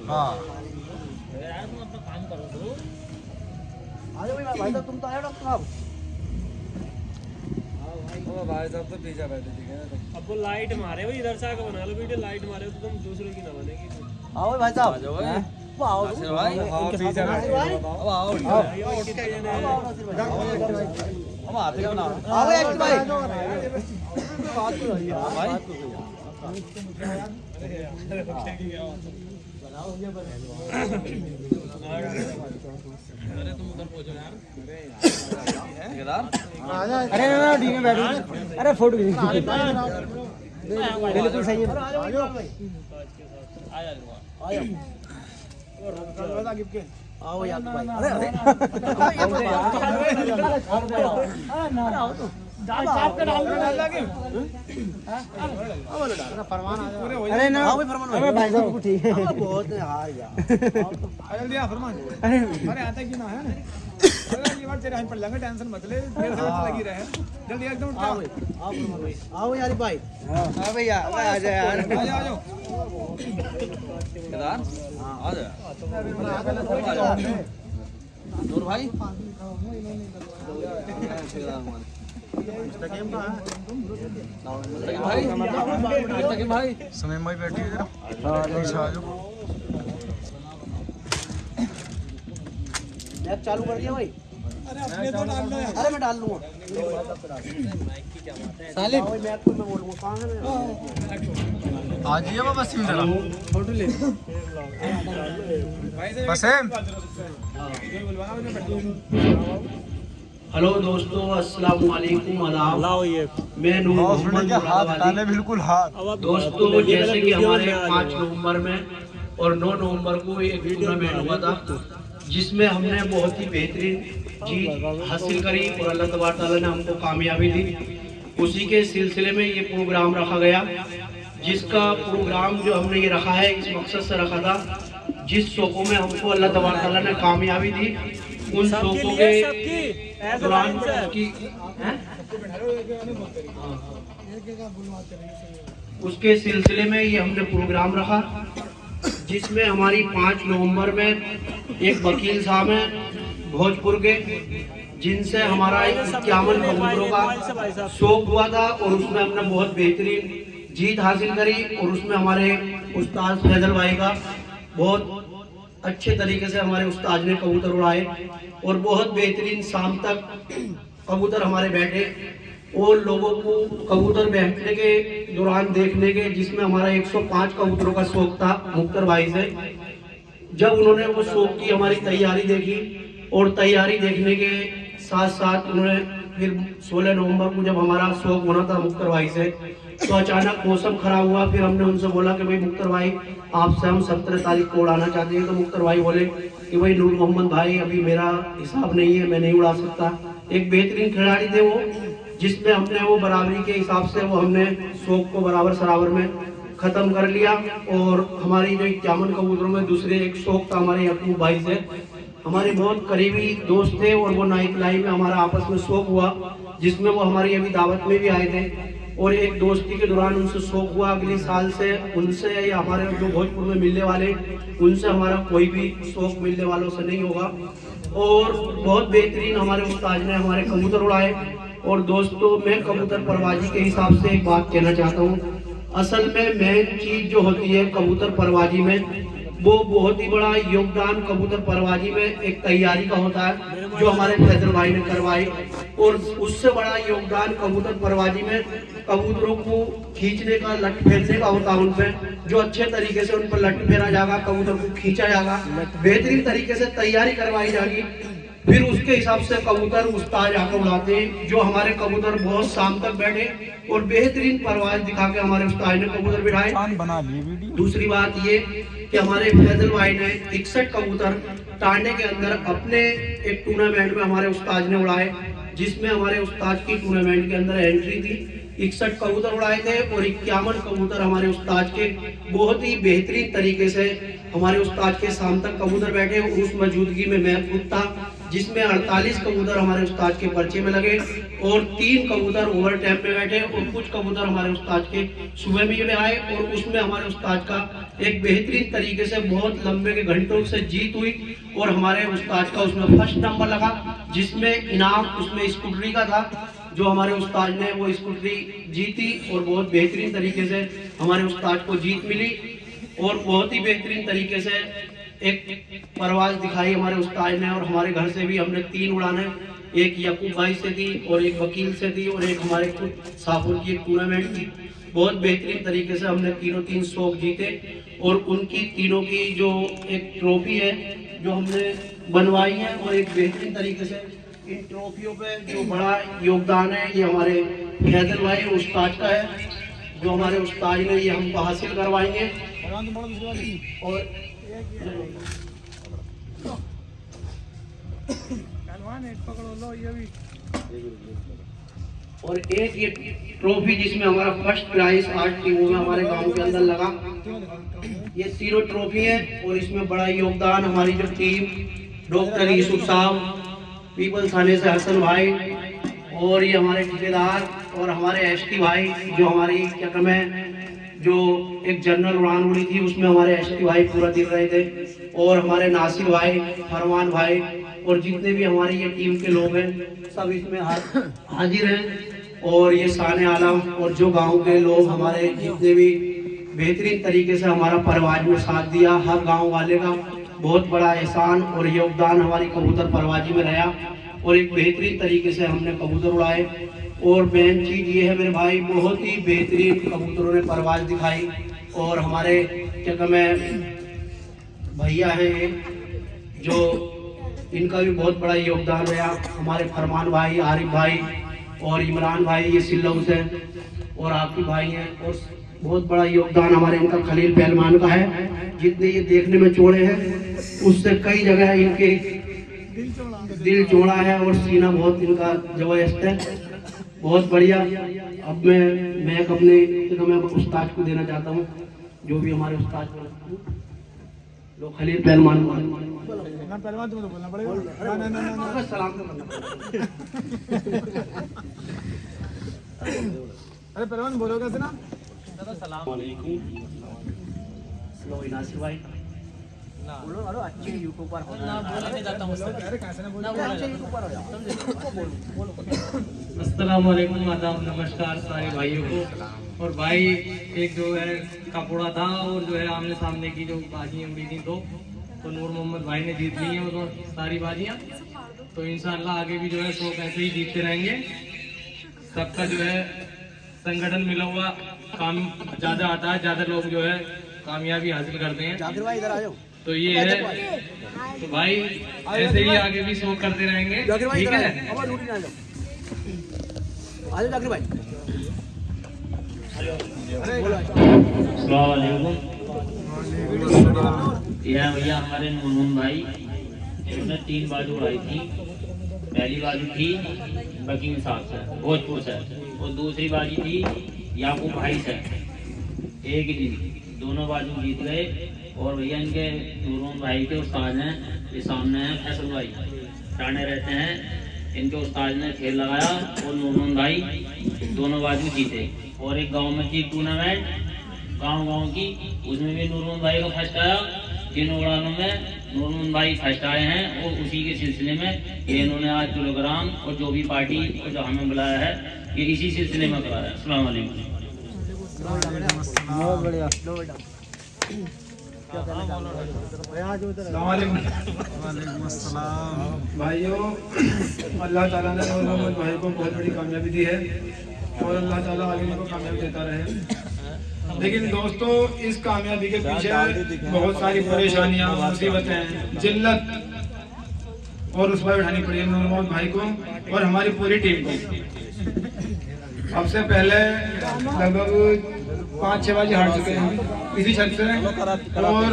हाँ यार तुम अपना काम करो तो। आ जाओ भाई साहब, तुम तो आए डॉक्टर साहब। भाई साहब तो पीछे बैठे थे। अब वो लाइट मारे भाई, इधर से आके बना लो वीडियो। लाइट मारे तो तुम दूसरे की ना बनेगी। आओ भाई साहब। आ जाओ भाई। आओ नासिर भाई हाँ पीछे बैठे थे। अब आओ हम आते क्यों ना। आओ एक्स भाई। भाई अरे ना डी में बैठो। अरे फोटो बिल्कुल सही है। आओ यार भाई। अरे अरे आओ तो अरे ना फरमान भाई साहब को ठीक है। बहुत हार गया जल्दी आ फरमान। अरे आता क्यों ना है ना। अगली बार तेरे हम पड़ जाएंगे, टेंशन मत ले, मेरे साथ लगी रहे। जल्दी एकदम उठ। आओ फरमान भाई। आओ यार भाई। हां भैया आ जा यार। आ जाओ केदार आ जा नूर भाई मुस्तकीम भाई समय भाई बैठी इधर। मैप चालू कर दिया भाई। अपने तो डाल लो यार। अरे मैं डाल लूंगा सालिम। मैप को मैं बोलूंगा कहां है। आ जाइए बाबा सिम जरा फोटो ले। बस हेलो दोस्तों, अस्सलाम वालेकुम, आदाब। मैं नूर मोहम्मद हाथ हटाने बिल्कुल हाथ। दोस्तों, जैसे कि हमारे 5 नवंबर में और 9 नवंबर को एक टूर्नामेंट हुआ था जिसमें हमने बहुत ही बेहतरीन जीत हासिल करी और अल्लाह तबारक तआला ने हमको कामयाबी दी। उसी के सिलसिले में ये प्रोग्राम रखा गया, जिसका प्रोग्राम जो हमने ये रखा है इस मकसद से रखा था, जिस शौकों में हमको अल्लाह तबारक तआला ने कामयाबी दी उन शौकों के दौरान की उसके सिलसिले में ये हमने प्रोग्राम रखा, जिसमें हमारी 5 नवंबर में एक वकील साहब हैं भोजपुर के, जिनसे हमारा 51 कबूतरों का शौक हुआ था और उसमें हमने बहुत बेहतरीन जीत हासिल करी। और उसमें हमारे उस्ताद फैजल भाई का बहुत अच्छे तरीके से हमारे उस्ताद ने कबूतर उड़ाए और बहुत बेहतरीन शाम तक कबूतर हमारे बैठे और लोगों को कबूतर बैठने के दौरान देखने के, जिसमें हमारा 105 कबूतरों का शौक था मुख्तर भाई से। जब उन्होंने वो शौक की हमारी तैयारी देखी और तैयारी देखने के साथ साथ उन्होंने फिर 16 नवंबर को जब हमारा शौक होना था मुख्तर भाई से, तो अचानक मौसम खराब हुआ। फिर हमने उनसे बोला कि भाई मुख्तर भाई आपसे हम 17 तारीख को उड़ाना चाहते हैं। तो मुख्तर भाई बोले कि भाई नूर मोहम्मद भाई अभी मेरा हिसाब नहीं है, मैं नहीं उड़ा सकता। एक बेहतरीन खिलाड़ी थे वो, जिसमें हमने वो बराबरी के हिसाब से वो हमने शौक को बराबर सराबर में ख़त्म कर लिया। और हमारी जो 51 कबूतरों में दूसरे एक शौक था हमारे यकूब भाई से, हमारे बहुत करीबी दोस्त थे और वो नाइट लाइफ में हमारा आपस में शौक हुआ, जिसमें वो हमारी अभी दावत में भी आए थे और एक दोस्ती के दौरान उनसे शौक हुआ। अगले साल से उनसे या हमारे जो भोजपुर में मिलने वाले उनसे हमारा कोई भी शौक मिलने वालों से नहीं होगा। और बहुत बेहतरीन हमारे उस्ताद ने हमारे कबूतर उड़ाए। और दोस्तों, मैं कबूतर परवाजी के हिसाब से एक बात कहना चाहता हूँ। असल में मेन चीज जो होती है कबूतर परवाजी में, वो बहुत ही बड़ा योगदान कबूतर परवाजी में एक तैयारी का होता है जो हमारे फैजल भाई ने करवाई। और उससे बड़ा योगदान कबूतर परवाजी में कबूतरों को खींचने का, लट फेरने का होता है उन पे, जो अच्छे तरीके से उन पर लट फेरा जाएगा, कबूतर को खींचा जाएगा, बेहतरीन तरीके से तैयारी करवाई जाएगी। फिर उसके हिसाब से कबूतर उस्ताद आकर उड़ाते हैं, जो हमारे कबूतर बहुत शाम तक बैठे और बेहतरीन परवाज दिखा के हमारे उस्ताद ने कबूतर बिठाए। दूसरी बात ये कि हमारे फैजल भाई ने 61 कबूतर टांडे के अंदर अपने एक टूर्नामेंट में हमारे उस्ताद ने उड़ाए, जिसमें हमारे उस्ताद की टूर्नामेंट के अंदर एंट्री थी 61 कबूतर उड़ाए थे और 51 कबूतर हमारे उस्ताद के बहुत ही बेहतरीन तरीके से हमारे उस्ताद के शाम तक कबूतर बैठे। उस मौजूदगी में मैं खुद था, जिसमें 48 कबूतर हमारे उस्ताद के पर्चे में लगे और 3 कबूतर ओवर टाइम पे बैठे और कुछ कबूतर हमारे उस्ताद के सुबह में आए और उसमें हमारे उस्ताद का एक बेहतरीन तरीके से बहुत लंबे के घंटों से जीत हुई और हमारे उस्ताद का उसमें फर्स्ट नंबर लगा, जिसमें इनाम उसमें स्कूटरी का था जो हमारे उस्ताद ने वो स्कूटरी जीती और बहुत बेहतरीन तरीके से हमारे उस्ताद को जीत मिली और बहुत ही बेहतरीन तरीके से एक परवाज दिखाई हमारे उस्ताद ने। और हमारे घर से भी हमने 3 उड़ाने, एक याकूब भाई से थी और एक वकील से थी और एक हमारे खुद साफुर की एक टूर्नामेंट थी। बहुत बेहतरीन तरीके से हमने तीनों 3 शौक जीते और उनकी तीनों की जो एक ट्रॉफी है जो हमने बनवाई है और एक बेहतरीन तरीके से इन ट्रॉफियों पे जो बड़ा योगदान है ये हमारे फैजल भाई उस्ताद का है, जो हमारे उस्ताद ने ये हमको हासिल करवाएंगे। और एक ये ट्रॉफी जिसमें हमारा फर्स्ट प्राइज 8 टीमों में हमारे गांव के अंदर लगा, ये तीनों ट्रॉफी है और इसमें बड़ा योगदान हमारी जो टीम डॉक्टर यूसुफ साहब, पीपल थाने से हसन भाई और ये हमारे ठेकेदार और हमारे एसटी भाई जो हमारी क्या कहते हैं जो एक जनरल उड़ान उड़ी थी उसमें हमारे एसटी भाई पूरा दिन रहे थे और हमारे नासिर भाई, फरमान भाई और जितने भी हमारी ये टीम के लोग हैं सब इसमें हाजिर हैं। और ये शान आलम और जो गांव के लोग हमारे जितने भी बेहतरीन तरीके से हमारा परवाज में साथ दिया, हर गांव वाले का बहुत बड़ा एहसान और योगदान हमारी कबूतर परवाजी में रहा और एक बेहतरीन तरीके से हमने कबूतर उड़ाए। और मेन चीज़ ये है मेरे भाई, बहुत ही बेहतरीन कबूतरों ने परवाज दिखाई और हमारे क्या कहते हैं भैया हैं जो इनका भी बहुत बड़ा योगदान रहा, हमारे फरमान भाई, आरिफ भाई और इमरान भाई ये सिल्लौ से और आपकी भाई हैं और बहुत बड़ा योगदान हमारे इनका खलील पहलवान का है। जितने ये देखने में चौड़े हैं उससे कई जगह इनके दिल चौड़ा है और सीना बहुत इनका जबरदस्त है, बहुत बढ़िया। अब मैं अपने उस्ताद को देना चाहता हूँ, जो भी हमारे उस्ताद लोग खलील पहलवान पहलवान तुम्हें तो बोलना पड़ेगा ना सलाम करना। अरे पहलवान बोलो कैसे ना सलाम वालेकुम। नासिर भाई बोलो अरे अच्छे यूट्यूबर हो ना बोलने नहीं जाता मुझसे। अरे कैसे ना बोलो अच्छे यूट्यूबर हो जाओ। अस्सलाम वालेकुम, आदाब, नमस्कार सारे भाइयों को। और भाई एक जो है कपड़ा था और जो है आमने सामने की जो बाजियाँ उड़ी थी तो नूर मोहम्मद भाई ने जीत ली हैं वो सारी बाजियाँ। तो इंशाल्लाह आगे भी जो है शौक ऐसे ही जीतते रहेंगे। सबका जो है संगठन मिला हुआ काम ज़्यादा आता है, ज़्यादा लोग जो है कामयाबी हासिल करते हैं। जाकिर भाई इधर आ जाओ। तो ये है, तो भाई ऐसे ही आगे भी शौक करते रहेंगे, जाकिर भाई ठीक इधर है। अब ड्यूटी ना जाओ। आ जाओ जाकिर भाई। अस्सलाम वालेकुम। यह भैया हमारे नून भाई, इन्होंने 3 बाजू उड़ाई थी। पहली बाजू थी वकील साहब से भोजपुर से और दूसरी बाजी थी याकूब भाई से। एक ही दिन दोनों बाजू जीत गए। और भैया इनके नूर भाई के उस्ताद हैं, ये सामने हैं फैसल भाई, टाने रहते हैं। इनके उस्ताद ने खेल लगाया और नूर भाई दोनों बाजू जीते। और एक गांव में थी टूर्नामेंट गांव की, उसमें भी नूर भाई का फर्स्ट आया। तीनों उड़ानों में नूर भाई फर्स्ट आए हैं और उसी के सिलसिले में ये इन्होंने आज प्रोग्राम और जो भी पार्टी और जो हमें बुलाया है ये इसी सिलसिले में कराया है। अस्सलाम वालेकुम। बहुत बढ़िया। लो बेटा वालेकुम अस्सलाम। भाइयों, अल्लाह ताला ने नूर मोहम्मद भाई को बहुत बड़ी कामयाबी दी है और अल्लाह ताला आगे उनको कामयाबी देता रहे। लेकिन दोस्तों, इस कामयाबी के पीछे बहुत सारी परेशानियां, मुसीबतें, जिल्लत और रुसवाई उठानी पड़ी है नूर मोहम्मद भाई को और हमारी पूरी टीम को। अब से पहले लगभग 5-6 बाजी हार चुके हैं इसी छत से। और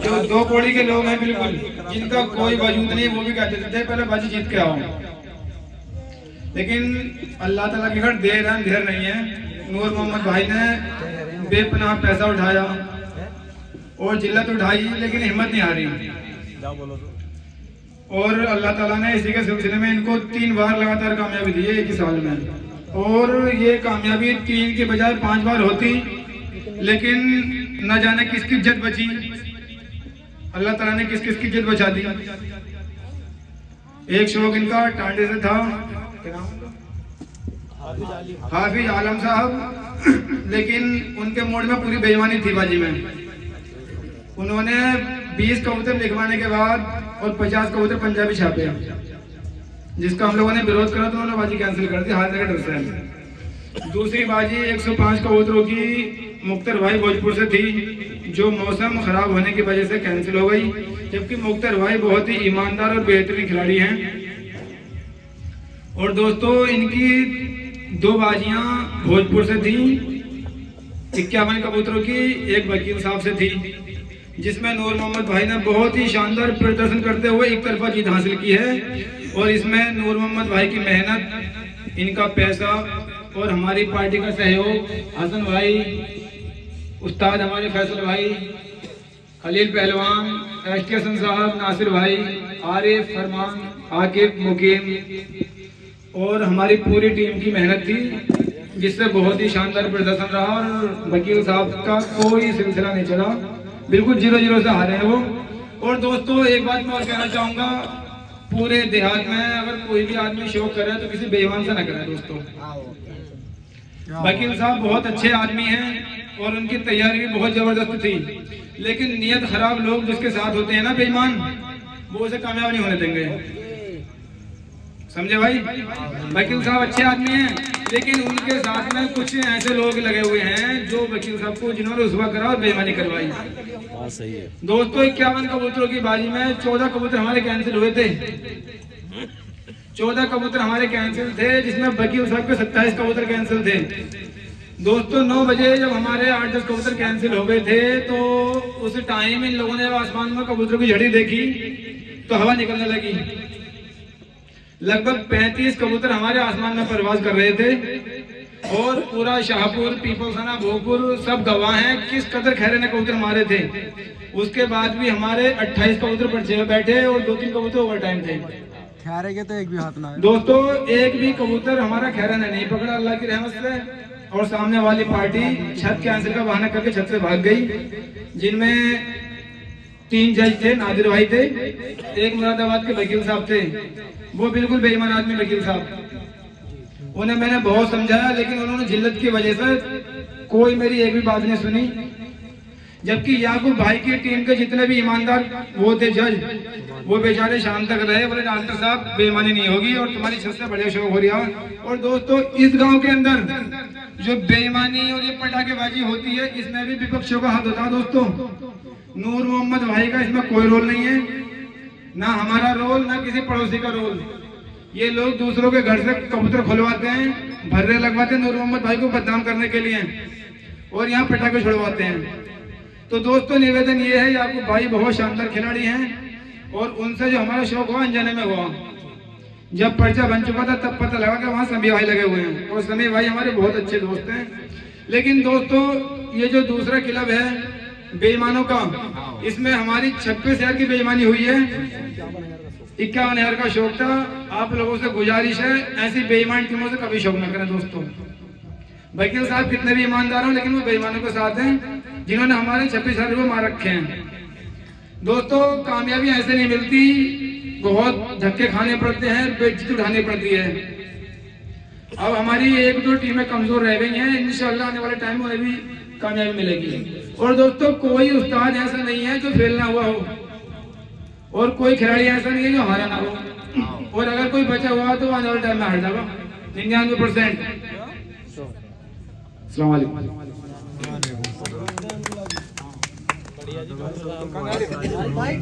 जो 2 पौड़ी के लोग हैं, बिल्कुल जिनका कोई वजूद नहीं, वो भी कहते थे पहले बाजी जीत के आओ। लेकिन अल्लाह ताला की घर देर है अंधेर नहीं है। नूर मोहम्मद भाई ने बेपनाह पैसा उठाया और जिल्लत उठाई, लेकिन हिम्मत नहीं हारी। और अल्लाह ताला ने इसी के सिलसिले में इनको 3 बार लगातार कामयाबी दी है एक ही साल में। और ये कामयाबी 3 के बजाय 5 बार होती, लेकिन न जाने किसकी इज्जत बची, अल्लाह ताला ने किस किस की इज्जत बचा दी। एक शौक इनका टांडे से था, हाफिज आलम साहब, लेकिन उनके मूड में पूरी बेईमानी थी बाजी में। उन्होंने 20 कबूतर लिखवाने के बाद और 50 कबूतर पंजाबी छापे, जिसका हम लोगों ने विरोध करा तो उन्होंने बाजी कैंसिल कर दी हारने के डर से। दूसरी बाजी 105 कबूतरों की मुख्तर भाई भोजपुर से थी, जो मौसम खराब होने की वजह से कैंसिल हो गई, जबकि मुख्तर भाई बहुत ही ईमानदार और बेहतरीन खिलाड़ी हैं। और दोस्तों इनकी 2 बाजियां भोजपुर से थी 51 कबूतरों की, एक वकील साहब से थी, जिसमें नूर मोहम्मद भाई ने बहुत ही शानदार प्रदर्शन करते हुए एक तरफा जीत हासिल की है। और इसमें नूर मोहम्मद भाई की मेहनत, इनका पैसा और हमारी पार्टी का सहयोग, हसन भाई, उस्ताद हमारे फैसल भाई, खलील पहलवान, एसटी हसन साहब, नासिर भाई, आरिफ, फरमान, आकिब, मुकीम और हमारी पूरी टीम की मेहनत थी, जिससे बहुत ही शानदार प्रदर्शन रहा। और वकील साहब का कोई सिलसिला नहीं चला, बिल्कुल 0-0 से हारे हैं वो। और दोस्तों एक बात मैं और कहना चाहूंगा, पूरे देहात में अगर कोई भी आदमी शौक करे तो किसी बेईमान से ना करे दोस्तों। वकील साहब बहुत अच्छे आदमी हैं और उनकी तैयारी भी बहुत जबरदस्त थी, लेकिन नियत खराब लोग जिसके साथ होते हैं ना बेईमान, वो उसे कामयाब नहीं होने देंगे, समझे भाई। वकील साहब अच्छे आदमी हैं, लेकिन उनके साथ में कुछ ऐसे लोग लगे हुए हैं जो वकील साहब को जिन्होंने रुसवा करा और बेईमानी करवाई। सही है दोस्तों 51 कबूतरों की बाजी में 14 कबूतर हमारे कैंसिल हुए थे। 14 कबूतर हमारे कैंसिल थे, जिसमें वकील साहब के 27 कबूतर कैंसिल थे। दोस्तों 9 बजे जब हमारे 8-10 कबूतर कैंसिल हो गए थे, तो उस टाइम इन लोगों ने आसमान में कबूतरों की झड़ी देखी तो हवा निकलने लगी। लगभग 35 कबूतर हमारे आसमान में परवाज कर रहे थे और पूरा शाहपुर, पीपलसना, भोगपुर सब गवाह हैं किस कदर खैरे ने कबूतर मारे थे। उसके बाद भी हमारे 28 कबूतर पर्चे में बैठे और 2-3 कबूतर ओवर टाइम थे। खैरे के तो एक भी हाथ ना है दोस्तों, एक भी कबूतर हमारा खैरा ने नहीं पकड़ा अल्लाह की रहमत से। और सामने वाली पार्टी छत कैंसिल का बहाना करके छत से भाग गई, जिनमें 3 जज थे, नादिर भाई थे, एक मुरादाबाद के वकील साहब थे, वो बिल्कुल बेईमान आदमी वकील साहब। उन्हें मैंने बहुत समझाया, लेकिन उन्होंने जिल्लत की वजह से कोई मेरी एक भी बात नहीं सुनी। जबकि याकूब भाई की टीम के जितने भी ईमानदार वो थे जज, वो बेचारे शाम तक रहे, बोले डॉक्टर साहब बेईमानी नहीं होगी और तुम्हारी छत से बढ़िया शौक हो रहा है। और दोस्तों इस गांव के अंदर जो बेईमानी और ये पटाखेबाजी होती है, इसमें भी विपक्षियों का हाथ होता है दोस्तों। नूर मोहम्मद भाई का इसमें कोई रोल नहीं है, ना हमारा रोल, ना किसी पड़ोसी का रोल। ये लोग दूसरों के घर से कबूतर खुलवाते हैं, भर्रे लगवाते हैं नूर मोहम्मद भाई को बदनाम करने के लिए, और यहाँ पटाखे छुड़वाते हैं। तो दोस्तों निवेदन ये है, याकूब भाई बहुत शानदार खिलाड़ी हैं और उनसे जो हमारा शौक हुआ अनजाने में हुआ। जब पर्चा बन चुका था तब पता लगा कि वहाँ समी भाई लगे हुए हैं, और समी भाई हमारे बहुत अच्छे दोस्त हैं। लेकिन दोस्तों ये जो दूसरा क्लब है बेईमानों का, इसमें हमारी 26 शहर की बेईमानी हुई है, 51,000 का शौक था। आप लोगों से गुजारिश है, ऐसी बेईमान टीमों से कभी शौक न करें दोस्तों। वकील साहब कितने भी ईमानदार हो, लेकिन वो बेईमानों के साथ हैं जिन्होंने हमारे 26,000 रुपये मार रखे हैं। दोस्तों कामयाबी ऐसे नहीं मिलती, बहुत धक्के खाने पड़ते हैं, बेइज्जती उठानी पड़ती है। अब हमारी 1-2 टीमें कमजोर रह गई हैं, इंशाअल्लाह आने वाले टाइम में भी कामयाबी मिलेगी। और दोस्तों कोई उस्ताद ऐसा नहीं है जो फेल ना हुआ हो, और कोई खिलाड़ी ऐसा नहीं है जो हारा ना हो, और अगर कोई बचा हुआ तो आने वाले टाइम में हार जाएगा 99%। अस्सलाम वालेकुम। भाई